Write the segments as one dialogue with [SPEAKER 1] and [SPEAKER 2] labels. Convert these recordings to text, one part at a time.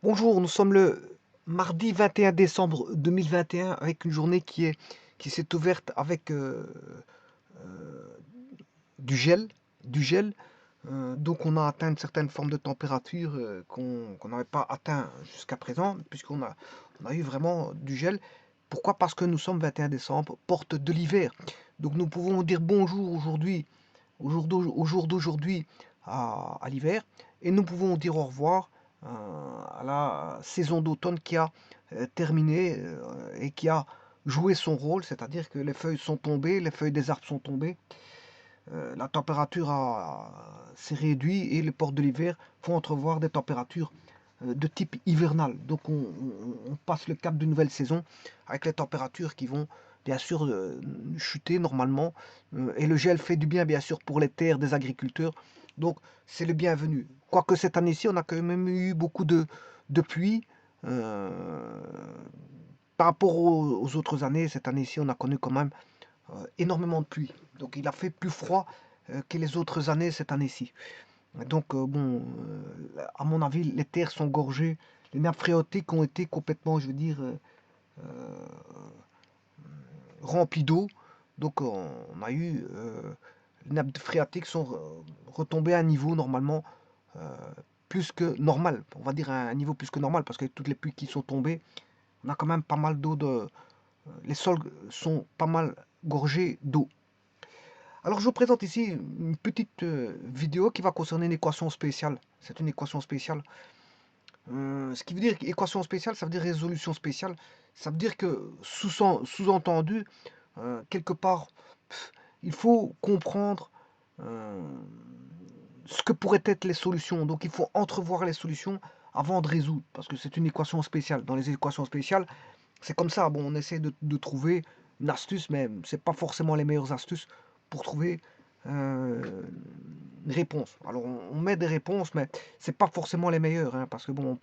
[SPEAKER 1] Bonjour, nous sommes le mardi 21 décembre 2021 avec une journée qui s'est ouverte avec euh, du gel, du gel. Donc on a atteint une certaine forme de température qu'on n'avait pas atteint jusqu'à présent, on a eu vraiment du gel. Pourquoi? Parce que nous sommes 21 décembre, porte de l'hiver. Donc nous pouvons dire bonjour aujourd'hui, au jour d'aujourd'hui à l'hiver, et nous pouvons dire au revoir à la saison d'automne qui a terminé et qui a joué son rôle, c'est-à-dire que les feuilles sont tombées, les feuilles des arbres sont tombées, la température s'est réduite et les portes de l'hiver font entrevoir des températures de type hivernal. Donc on passe le cap d'une nouvelle saison avec les températures qui vont bien sûr chuter normalement. Et le gel fait du bien bien sûr pour les terres des agriculteurs. Donc c'est le bienvenu. Quoique cette année-ci, on a quand même eu beaucoup de pluie. euh, Par rapport aux autres années, cette année-ci, on a connu quand même énormément de pluie. Donc il a fait plus froid que les autres années cette année-ci. Donc bon, à mon avis, les terres sont gorgées, les nappes phréatiques ont été complètement, je veux dire, remplies d'eau. Donc on a eu, les nappes phréatiques sont retombées à un niveau normalement euh, plus que normal. On va dire à un niveau plus que normal parce que toutes les pluies qui sont tombées, on a quand même pas mal d'eau les sols sont pas mal gorgés d'eau. Alors je vous présente ici une petite vidéo qui va concerner une équation spéciale. C'est une équation spéciale. Ce qui veut dire équation spéciale, ça veut dire résolution spéciale. Ça veut dire que sous-entendu, quelque part, il faut comprendre euh, ce que pourraient être les solutions. Donc il faut entrevoir les solutions avant de résoudre, parce que c'est une équation spéciale. Dans les équations spéciales, c'est comme ça. Bon, on essaie de trouver une astuce, mais c'est pas forcément les meilleures astuces pour trouver euh, une réponse. Alors, on met des réponses, mais c'est pas forcément les meilleures, hein, parce que bon,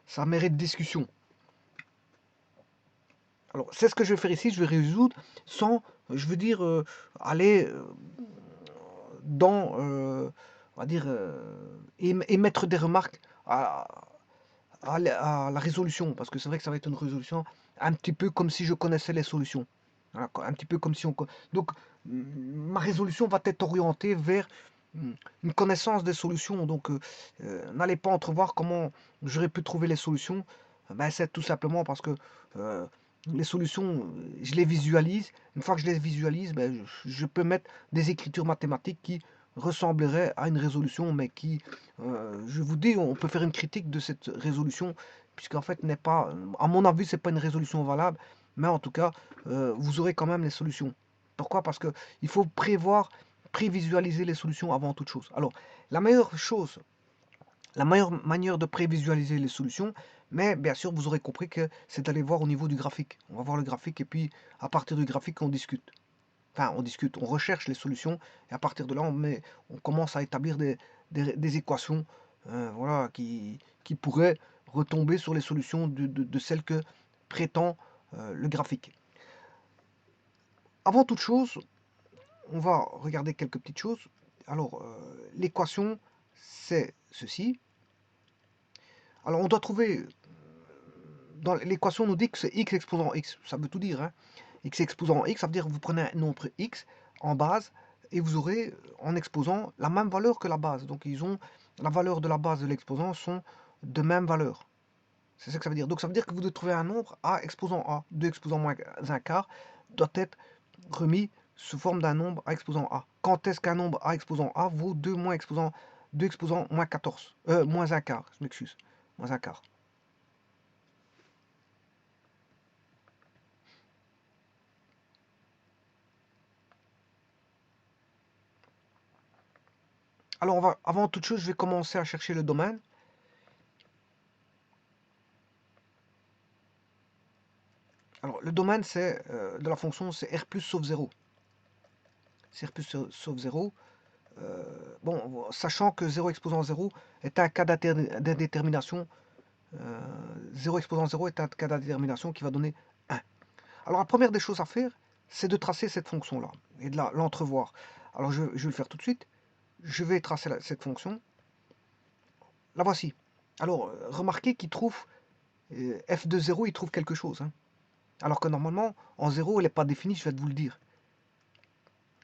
[SPEAKER 1] ça mérite discussion. Alors, c'est ce que je vais faire ici. Je vais résoudre sans, je veux dire, aller dans, on va dire, émettre des remarques à, à la résolution, parce que c'est vrai que ça va être une résolution un petit peu comme si je connaissais les solutions. Voilà, un petit peu comme si on... Donc, ma résolution va être orientée vers une connaissance des solutions. Donc, n'allez pas entrevoir comment j'aurais pu trouver les solutions. Ben, c'est tout simplement parce que euh, les solutions, je les visualise. Une fois que je les visualise, ben, je peux mettre des écritures mathématiques qui ressembleraient à une résolution, mais qui, je vous dis, on peut faire une critique de cette résolution, puisqu'en fait, n'est pas, à mon avis, c'est pas une résolution valable, mais en tout cas, vous aurez quand même les solutions. Pourquoi? Parce que il faut prévoir, prévisualiser les solutions avant toute chose. Alors, la meilleure chose, la meilleure manière de prévisualiser les solutions, mais bien sûr, vous aurez compris que c'est d'aller voir au niveau du graphique. On va voir le graphique et puis à partir du graphique, on discute. Enfin, on discute, on recherche les solutions et à partir de là, on commence à établir des équations voilà, qui pourraient retomber sur les solutions de celles que prétend le graphique. Avant toute chose, on va regarder quelques petites choses. Alors, l'équation, c'est ceci. Alors, on doit trouver, dans l'équation, on nous dit que c'est x exposant x. Ça veut tout dire, hein. X exposant x, ça veut dire que vous prenez un nombre x en base et vous aurez en exposant la même valeur que la base. Donc, ils ont la valeur de la base de l'exposant sont de même valeur. C'est ça que ça veut dire. Donc, ça veut dire que vous devez trouver un nombre a exposant a. 2 exposant moins un quart doit être remis sous forme d'un nombre a exposant a. Quand est-ce qu'un nombre a exposant a vaut 2 moins exposant 2 exposant moins 14 moins un quart, je m'excuse, moins un quart. Alors avant toute chose, je vais commencer à chercher le domaine. Alors le domaine c'est de la fonction c'est r plus sauf 0. C'est r plus sauf 0. Bon, sachant que 0 exposant 0 est un cas d'indétermination, 0 exposant 0 est un cas d'indétermination qui va donner 1. Alors la première des choses à faire, c'est de tracer cette fonction-là et de l'entrevoir. Alors je vais le faire tout de suite. Je vais tracer cette fonction. La voici. Alors, remarquez qu'il trouve f de 0, il trouve quelque chose, hein. Alors que normalement, en 0, elle n'est pas définie, je vais vous le dire.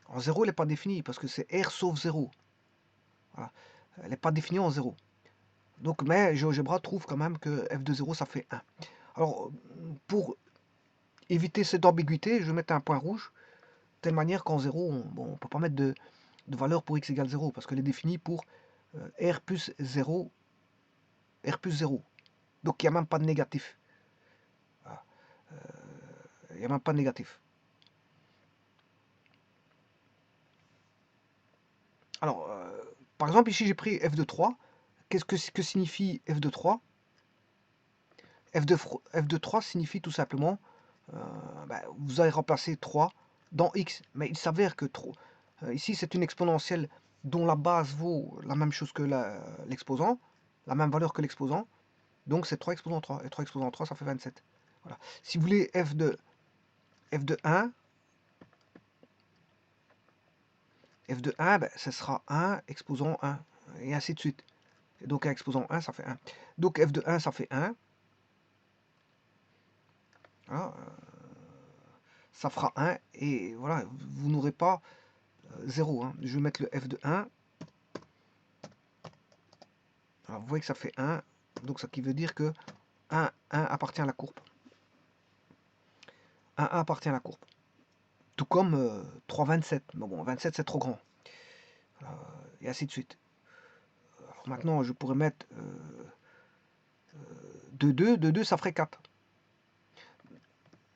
[SPEAKER 1] En 0, elle n'est pas définie, parce que c'est R sauf 0. Voilà. Elle n'est pas définie en 0. Donc, mais GeoGebra trouve quand même que f de 0, ça fait 1. Alors, pour éviter cette ambiguïté, je vais mettre un point rouge, de telle manière qu'en 0, on ne peut pas mettre de valeur pour x égale 0, parce qu'elle est définie pour R plus 0, R plus 0. Donc, il n'y a même pas de négatif. Voilà. Il n'y a même pas de négatif. Alors, par exemple, ici, j'ai pris f de 3. Qu'est-ce que signifie f de 3? F de 3 signifie tout simplement, vous allez remplacer 3 dans x. Mais il s'avère que ici, c'est une exponentielle dont la base vaut la même chose que l'exposant, la même valeur que l'exposant. Donc, c'est 3 exposant 3. Et 3 exposant 3, ça fait 27. Voilà. Si vous voulez f de 1, ce sera 1 exposant 1. Et ainsi de suite. Et donc, 1 exposant 1, ça fait 1. Donc, f de 1, ça fait 1. Voilà, ça fera 1. Et voilà, vous n'aurez pas 0. Hein. Je vais mettre le f de 1. Alors, vous voyez que ça fait 1. Donc, ça qui veut dire que 1 appartient à la courbe. 1 appartient à la courbe. Tout comme 3, 27. Mais bon, 27, c'est trop grand. Et ainsi de suite. Alors, maintenant, je pourrais mettre 2, 2. 2, 2, ça ferait 4.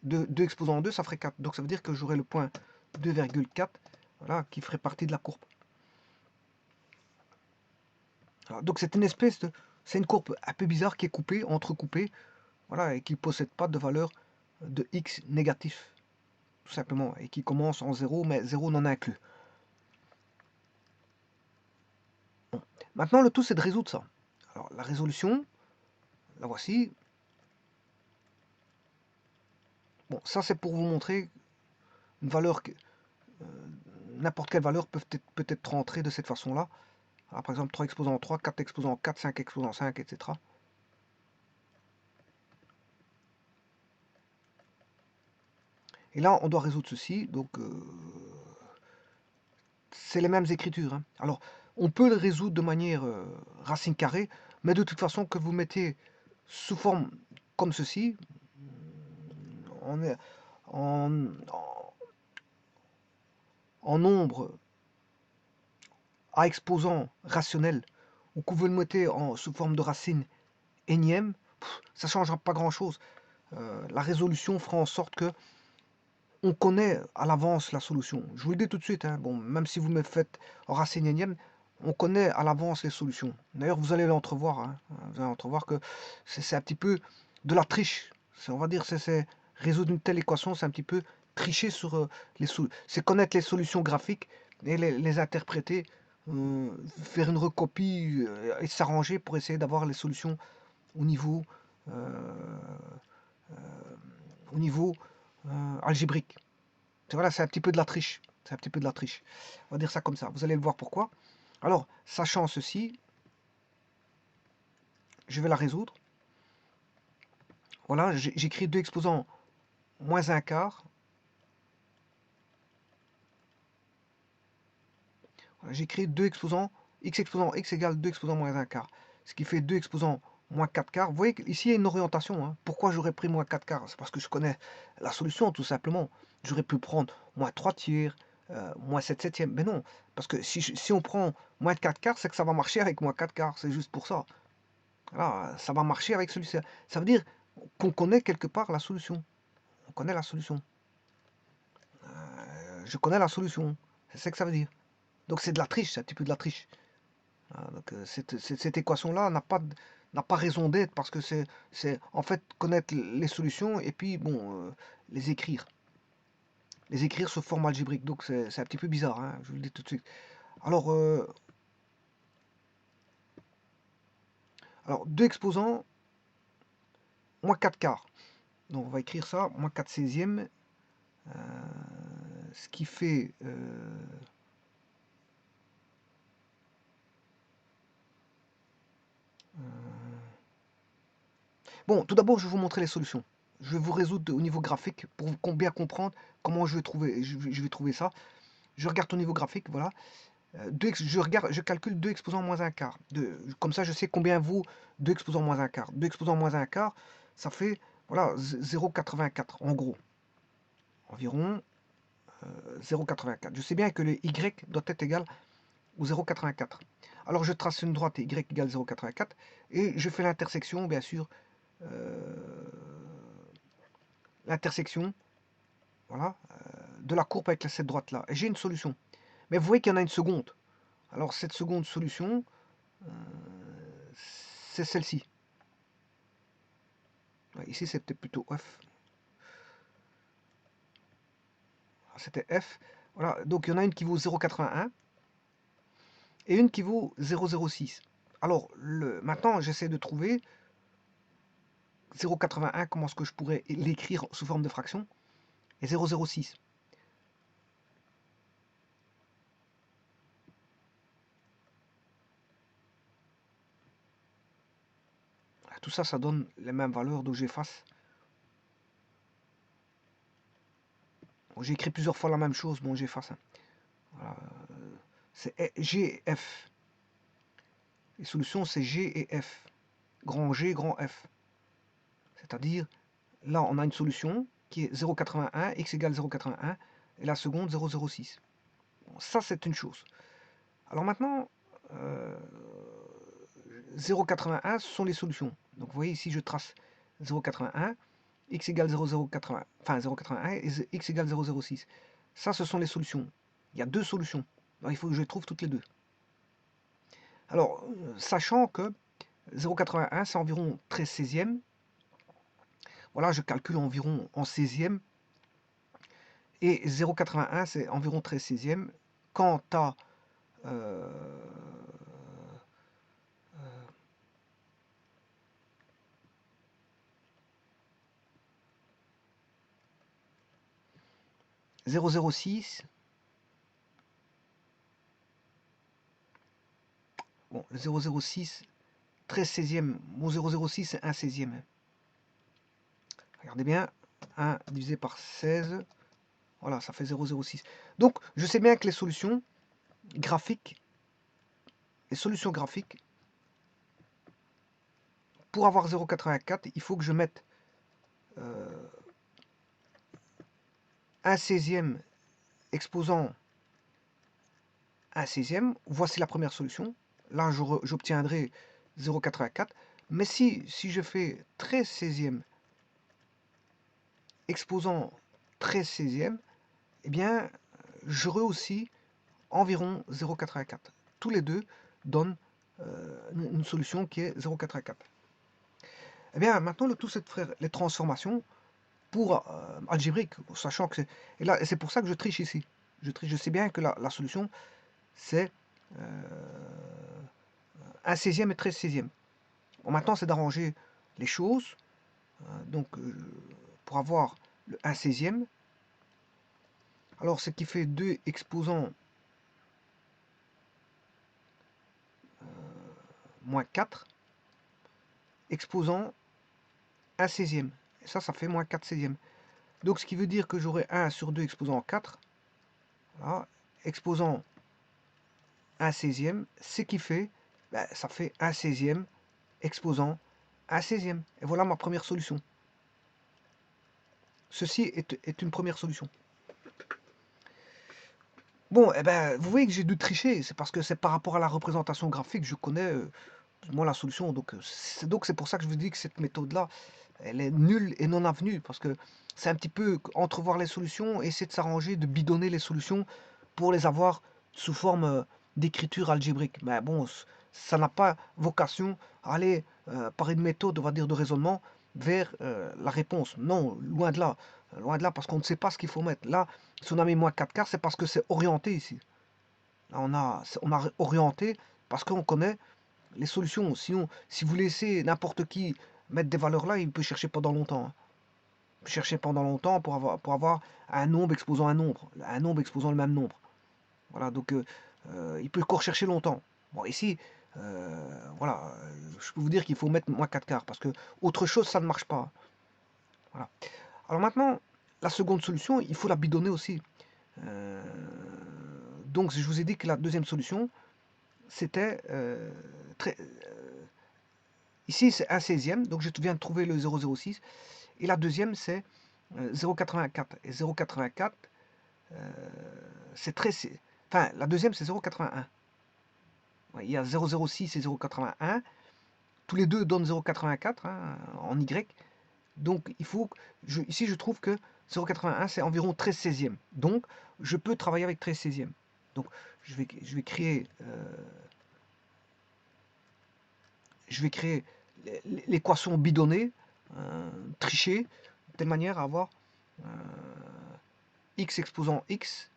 [SPEAKER 1] 2 exposant 2, ça ferait 4. Donc, ça veut dire que j'aurai le point 2,4, voilà, qui ferait partie de la courbe. Alors, donc, c'est une espèce de... C'est une courbe un peu bizarre qui est coupée, entrecoupée, voilà, et qui ne possède pas de valeur de x négatif, tout simplement, et qui commence en 0, mais 0 non inclus. Bon. Maintenant, le tout, c'est de résoudre ça. Alors, la résolution, la voici. Bon, ça, c'est pour vous montrer une valeur que... n'importe quelle valeur peut être rentrée de cette façon-là. Par exemple, 3 exposant 3, 4 exposant 4, 5 exposant 5, etc. Et là, on doit résoudre ceci. Donc, c'est les mêmes écritures. Hein. Alors, on peut le résoudre de manière racine carrée, mais de toute façon, que vous mettez sous forme comme ceci, en, en nombre à exposant rationnel, ou que vous le mettez sous forme de racine énième, ça ne changera pas grand-chose. La résolution fera en sorte que on connaît à l'avance la solution. Je vous le dis tout de suite, hein, bon, même si vous me faites en racine énième, on connaît à l'avance les solutions. D'ailleurs, vous allez l'entrevoir. Hein, vous allez entrevoir que c'est un petit peu de la triche. On va dire, c'est résoudre une telle équation, c'est un petit peu tricher sur les solutions. C'est connaître les solutions graphiques et les interpréter, faire une recopie et s'arranger pour essayer d'avoir les solutions au niveau, euh, au niveau algébrique. Voilà, c'est un petit peu de la triche. C'est un petit peu de la triche. On va dire ça comme ça. Vous allez le voir pourquoi. Alors, sachant ceci, je vais la résoudre. Voilà, j'écris 2 exposants moins 1 quart. Voilà, j'écris 2 exposants, x exposant x égale 2 exposants moins 1 quart. Ce qui fait 2 exposants moins 4 quarts. Vous voyez qu'ici, il y a une orientation. Hein. Pourquoi j'aurais pris moins 4 quarts? C'est parce que je connais la solution, tout simplement. J'aurais pu prendre moins 3 tiers, moins 7 septièmes. Mais non, parce que si on prend moins 4 quarts, c'est que ça va marcher avec moins 4 quarts. C'est juste pour ça. Voilà, ça va marcher avec celui-ci. Ça veut dire qu'on connaît quelque part la solution. On connaît la solution. Je connais la solution. C'est ce que ça veut dire. Donc c'est de la triche, c'est un petit peu de la triche. Donc, cette équation-là n'a pas raison d'être parce que c'est en fait connaître les solutions et puis bon les écrire. Les écrire sous forme algébrique. Donc c'est un petit peu bizarre, hein, je vous le dis tout de suite. Alors, 2 exposants, moins 4 quarts. Donc on va écrire ça, moins 4 seizièmes. Ce qui fait Bon, tout d'abord, je vais vous montrer les solutions. Je vais vous résoudre au niveau graphique pour bien comprendre comment je vais trouver ça. Je regarde au niveau graphique, voilà. Je calcule 2 exposants moins un quart. Comme ça, je sais combien vaut 2 exposants moins un quart. 2 exposants moins un quart, ça fait voilà, 0,84 en gros. Environ 0,84. Je sais bien que le y doit être égal au 0,84. Alors je trace une droite y égale 0,84 et je fais l'intersection, bien sûr, l'intersection, voilà, de la courbe avec cette droite-là. Et j'ai une solution. Mais vous voyez qu'il y en a une seconde. Alors cette seconde solution, c'est celle-ci. Ouais, ici c'était plutôt F. C'était F. Voilà, donc il y en a une qui vaut 0,81 et une qui vaut 0,06. Alors maintenant j'essaie de trouver 0,81, comment est-ce que je pourrais l'écrire sous forme de fraction, et 0,06. Tout ça, ça donne les mêmes valeurs, donc j'efface. Bon, j'ai écrit plusieurs fois la même chose, bon j'efface. Voilà. C'est G et F. Les solutions, c'est G et F. Grand G, grand F. C'est-à-dire, là, on a une solution qui est 0,81, x égale 0,81, et la seconde, 0,06. Bon, ça, c'est une chose. Alors maintenant, 0,81, ce sont les solutions. Donc vous voyez ici, je trace 0,81, x égale 0,080, enfin 0,81 et x égale 0,06. Ça, ce sont les solutions. Il y a deux solutions. Alors, il faut que je les trouve toutes les deux. Alors, sachant que 0,81, c'est environ 13 16e. Voilà, je calcule environ en 16e. Et 0,81, c'est environ 13 16e. Quant à 0,06, bon, le 0,06, 13 16e, mon 0,06 c'est 1 16e. Regardez bien, 1 divisé par 16, voilà, ça fait 0,06. Donc, je sais bien que les solutions graphiques, pour avoir 0,84, il faut que je mette 1 16e exposant 1 16e. Voici la première solution. Là, j'obtiendrai 0,84. Mais si je fais 13 16e exposant 13 16e, eh bien, j'aurai aussi environ 0,84. Tous les deux donnent une solution qui est 0,84. Eh bien, maintenant, le tout, c'est de faire les transformations pour algébrique, sachant que c'est pour ça que je triche ici. Je sais bien que la solution, c'est 1 16e et 13 16e. Bon, maintenant, c'est d'arranger les choses. Donc, pour avoir le 1 16e, alors ce qui fait 2 exposants moins 4, exposant 1 16e. Et ça fait moins 4 16e. Donc, ce qui veut dire que j'aurai 1 sur 2 exposant 4. Voilà, exposant 1 16e, ce qui fait, ben, ça fait 1 16e exposant 1 16e. Et voilà ma première solution. Ceci est une première solution. Bon, eh ben, vous voyez que j'ai dû tricher, c'est parce que c'est par rapport à la représentation graphique, je connais moi la solution, donc c'est pour ça que je vous dis que cette méthode-là, elle est nulle et non avenue, parce que c'est un petit peu entrevoir les solutions, essayer de s'arranger, de bidonner les solutions pour les avoir sous forme d'écriture algébrique. Mais bon, ça n'a pas vocation à aller par une méthode, on va dire, de raisonnement vers la réponse. Non, loin de là, parce qu'on ne sait pas ce qu'il faut mettre. Là, si on a mis moins 4 quarts, c'est parce que c'est orienté ici. Là, on a orienté parce qu'on connaît les solutions. Sinon, si vous laissez n'importe qui mettre des valeurs là, il peut chercher pendant longtemps. Hein. Chercher pendant longtemps pour avoir un nombre exposant un nombre exposant le même nombre. Voilà, donc il peut encore chercher longtemps. Bon, ici, Voilà, je peux vous dire qu'il faut mettre moins 4 quarts, parce que autre chose, ça ne marche pas. Voilà. Alors maintenant, la seconde solution, il faut la bidonner aussi. Donc je vous ai dit que la deuxième solution, c'était ici c'est 1/16e, donc je viens de trouver le 0,06, et la deuxième c'est 0,84. Et 0,84, c'est très... Enfin, la deuxième c'est 0,81. Il y a 0,06 et 0,81. Tous les deux donnent 0,84 hein, en Y. Donc il faut... ici je trouve que 0,81 c'est environ 13/16e. Donc je peux travailler avec 13/16e. Donc je vais créer... l'équation bidonnée, trichée, de telle manière à avoir x exposant x,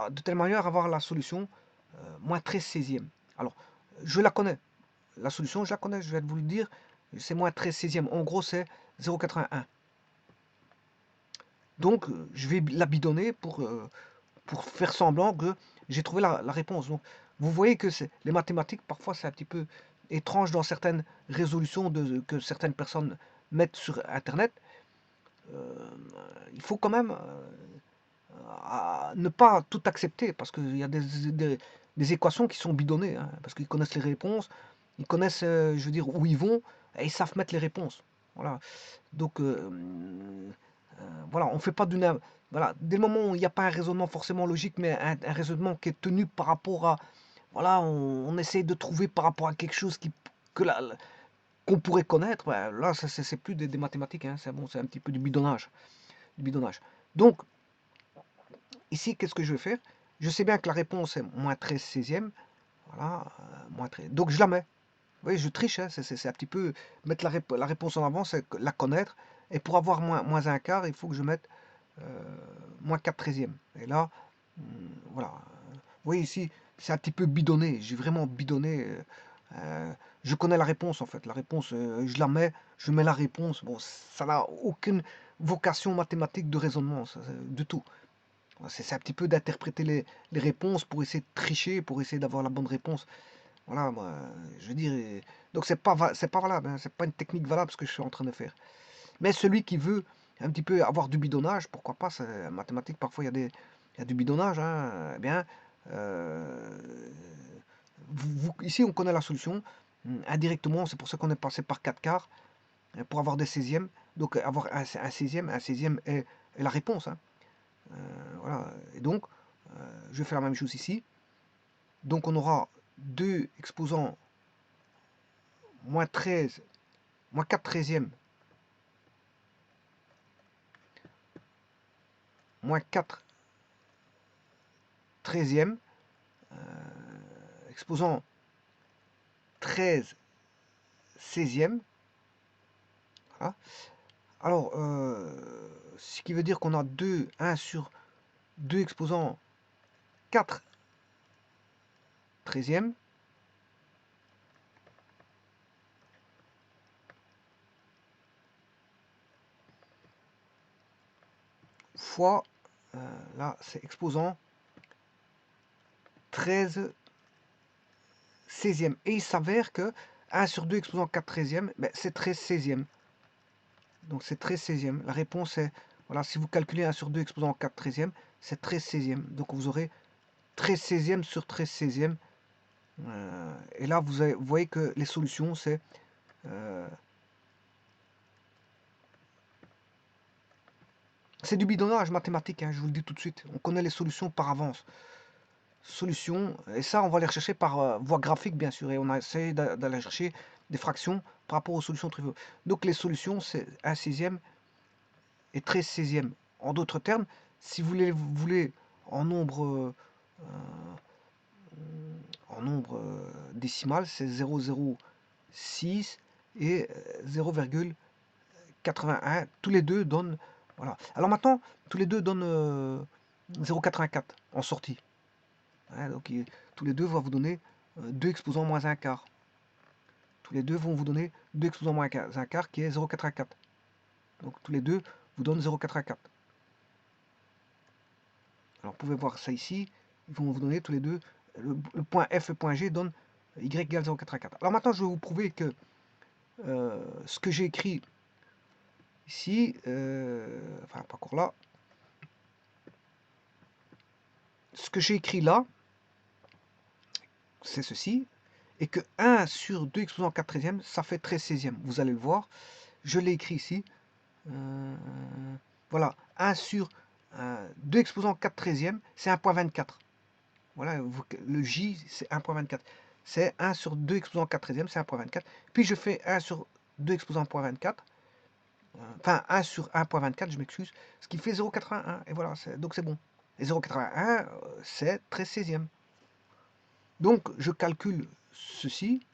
[SPEAKER 1] de telle manière à avoir la solution moins 13/16e. Alors, je la connais. La solution, je la connais, je vais vous le dire. C'est moins 13/16e. En gros, c'est 0,81. Donc, je vais la bidonner pour faire semblant que j'ai trouvé la réponse. Donc, vous voyez que les mathématiques, parfois, c'est un petit peu étrange dans certaines résolutions que certaines personnes mettent sur Internet. Il faut quand même ne pas tout accepter, parce qu'il y a des équations qui sont bidonnées, hein, parce qu'ils connaissent les réponses, ils connaissent, je veux dire, où ils vont, et ils savent mettre les réponses. Voilà. Donc, voilà, on fait pas d'une... Voilà, dès le moment où il n'y a pas un raisonnement forcément logique, mais un raisonnement qui est tenu par rapport à... Voilà, on essaye de trouver par rapport à quelque chose qu'on pourrait connaître. Ben, là, c'est plus des mathématiques, hein, c'est bon, c'est un petit peu du bidonnage. Du bidonnage. Donc, ici, qu'est-ce que je vais faire? Je sais bien que la réponse est moins 13/16e. Voilà, moins 13. Donc, je la mets. Vous voyez, je triche, hein, c'est un petit peu mettre la réponse en avant, c'est la connaître. Et pour avoir moins un quart, il faut que je mette moins 4/13e. Et là, voilà. Vous voyez ici, c'est un petit peu bidonné. J'ai vraiment bidonné. Je connais la réponse en fait. La réponse, je la mets, je mets la réponse. Bon, ça n'a aucune vocation mathématique de raisonnement, du tout. C'est un petit peu d'interpréter les réponses pour essayer de tricher, pour essayer d'avoir la bonne réponse. Voilà, moi, je veux dire. Donc c'est pas valable, hein, c'est pas une technique valable ce que je suis en train de faire. Mais celui qui veut un petit peu avoir du bidonnage, pourquoi pas, en mathématiques, parfois il y a du bidonnage, hein, eh bien, euh, ici on connaît la solution, indirectement, c'est pour ça qu'on est passé par 4 quarts, pour avoir des 16e, donc avoir un 16e est la réponse, hein. Voilà, et donc, je vais faire la même chose ici, donc on aura 2 exposants moins 13, moins 4 treizièmes, moins 4 treizièmes, exposant 13 16e. Voilà. Alors, ce qui veut dire qu'on a 1 sur 2 exposant 4 treizièmes. Fois, là, c'est exposant 13 16e. Et il s'avère que 1 sur 2 exposant 4 treizièmes, ben, c'est 13 16e. Donc c'est 13 16e. La réponse est, voilà, si vous calculez 1 sur 2 exposant 4 treizièmes, c'est 13 16e. Donc vous aurez 13 16e sur 13 16e. Et là, vous voyez que les solutions, c'est... c'est du bidonnage mathématique, hein, je vous le dis tout de suite. On connaît les solutions par avance. Solutions, et ça, on va les rechercher par voie graphique, bien sûr. Et on a essayé d'aller chercher des fractions par rapport aux solutions triviales. Donc les solutions, c'est 1 16e et 13 16e. En d'autres termes, si vous voulez en nombre, décimal, c'est 0,06 et 0,81. Tous les deux donnent... Voilà. Alors maintenant, tous les deux donnent 0,84 en sortie. Hein, donc tous les deux vont vous donner 2 exposants moins un quart. Tous les deux vont vous donner 2 exposants moins un quart qui est 0,84. Donc tous les deux vous donnent 0,84. Alors vous pouvez voir ça ici. Ils vont vous donner tous les deux. Le point F et le point G donnent y égale 0,84. Alors maintenant, je vais vous prouver que ce que j'ai écrit ici, enfin pas encore là, ce que j'ai écrit là, c'est ceci, et que 1 sur 2 exposant 4 treizième, ça fait 13 seizième. Vous allez le voir, je l'ai écrit ici. Voilà, 1 sur 2 exposant 4 treizième, c'est 1,24. Voilà, le J, c'est 1,24. C'est 1 sur 2 exposant 4 treizième, c'est 1,24. Puis je fais 1 sur 2 exposant 0,24. Enfin, 1 sur 1,24, je m'excuse. Ce qui fait 0,81. Et voilà, donc c'est bon. Et 0,81, c'est 13 seizième. Donc, je calcule ceci.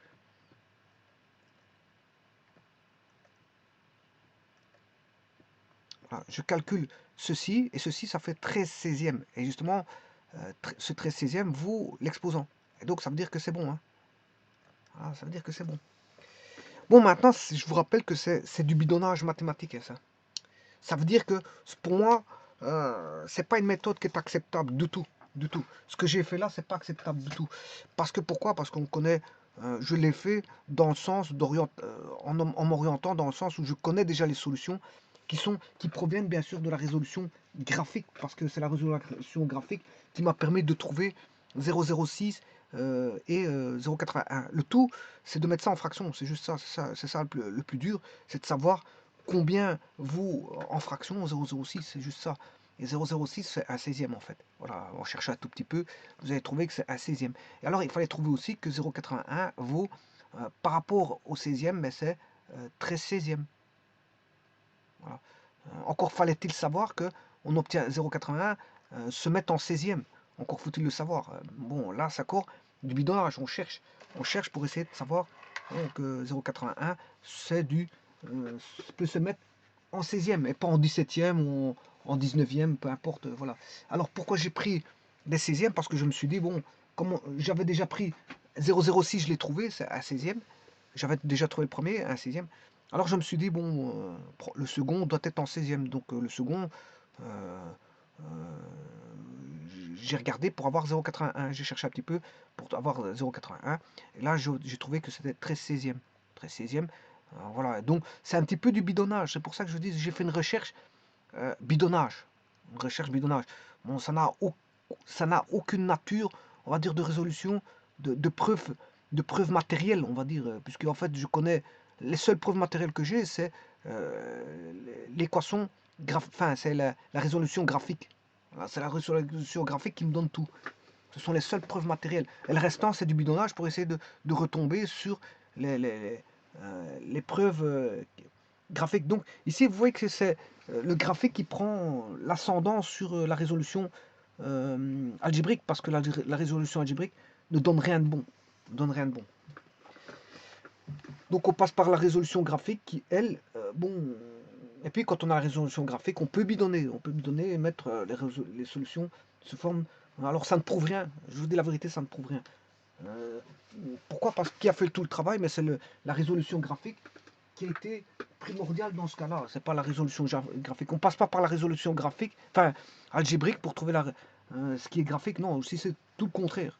[SPEAKER 1] Voilà, je calcule ceci, et ceci, ça fait 13 seizième. Et justement, ce 13 seizième vaut l'exposant. Et donc, ça veut dire que c'est bon. Hein. Voilà, ça veut dire que c'est bon. Bon, maintenant, je vous rappelle que c'est du bidonnage mathématique, hein, ça. Ça veut dire que, pour moi, c'est pas une méthode qui est acceptable du tout. Du tout. Ce que j'ai fait là, c'est pas acceptable du tout. Parce que pourquoi? Parce qu'on connaît, je l'ai fait dans le sens en m'orientant dans le sens où je connais déjà les solutions qui proviennent bien sûr de la résolution graphique, parce que c'est la résolution graphique qui m'a permis de trouver 0,06 et 0,81. Le tout, c'est de mettre ça en fraction. C'est juste ça, c'est ça le plus dur, c'est de savoir combien vous en fraction 0,06, c'est juste ça. Et 0,06, c'est un seizième en fait. Voilà, on cherche un tout petit peu, vous allez trouver que c'est un seizième. Et alors, il fallait trouver aussi que 0,81 vaut, par rapport au seizième, mais c'est 13 seizième. Voilà. Encore fallait-il savoir que on obtient 0,81 se mettre en seizième. Encore faut-il le savoir. Bon, là, ça court du bidonnage. On cherche pour essayer de savoir que 0,81, c'est peut se mettre en seizième et pas en 17e ou en 19e, peu importe. Voilà. Alors pourquoi j'ai pris les seizièmes? Parce que je me suis dit, bon, comment j'avais déjà pris 0,06, je l'ai trouvé, c'est un seizième. J'avais déjà trouvé le premier, un seizième. Alors je me suis dit, bon, le second doit être en seizième. Donc le second, euh, euh, j'ai regardé pour avoir 0,81. J'ai cherché un petit peu pour avoir 0,81. Et là, j'ai trouvé que c'était 13 seizième. 13 seizième. Voilà. Donc c'est un petit peu du bidonnage. C'est pour ça que je dis, j'ai fait une recherche bidonnage. Une recherche bidonnage. Bon, ça n'a aucune nature, on va dire, de résolution, de preuve matérielle, on va dire, puisque en fait, je connais les seules preuves matérielles que j'ai, c'est l'équation, enfin, c'est la résolution graphique. Voilà, c'est la résolution graphique qui me donne tout. Ce sont les seules preuves matérielles. Et le restant, c'est du bidonnage pour essayer de retomber sur les preuves graphiques. Donc, ici, vous voyez que c'est le graphique qui prend l'ascendant sur la résolution algébrique, parce que la résolution algébrique ne donne rien de bon. Ne donne rien de bon. Donc, on passe par la résolution graphique qui, elle, bon. Et puis, quand on a la résolution graphique, on peut bidonner. On peut bidonner et mettre les solutions sous forme. Alors, ça ne prouve rien. Je vous dis la vérité, ça ne prouve rien. Euh, Pourquoi? Parce qu'il a fait tout le travail, mais c'est la résolution graphique qui a été primordiale dans ce cas-là. C'est pas la résolution graphique. On passe pas par la résolution graphique, enfin algébrique pour trouver ce qui est graphique. Non, aussi c'est tout le contraire.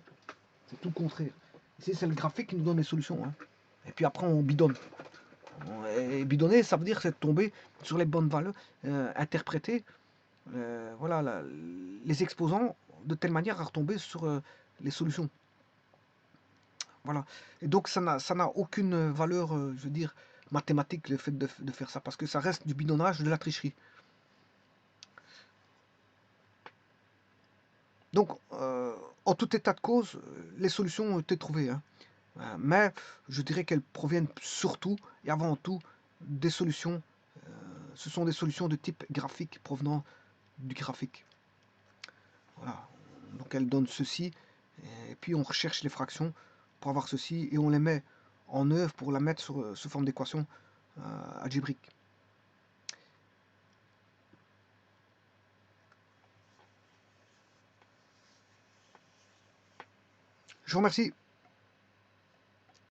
[SPEAKER 1] C'est tout le contraire. Ici c'est le graphique qui nous donne les solutions. Hein. Et puis après on bidonne. Et bidonner, ça veut dire c'est tomber sur les bonnes valeurs, interpréter voilà, les exposants de telle manière à retomber sur les solutions. Voilà. Et donc ça n'a aucune valeur, je veux dire, mathématique, le fait de faire ça, parce que ça reste du bidonnage, de la tricherie. Donc, en tout état de cause, les solutions ont été trouvées. Hein. Mais je dirais qu'elles proviennent surtout et avant tout des solutions. Ce sont des solutions de type graphique provenant du graphique. Voilà. Donc elles donnent ceci, et puis on recherche les fractions pour avoir ceci, et on les met en œuvre pour la mettre sous forme d'équation algébrique. Je vous remercie.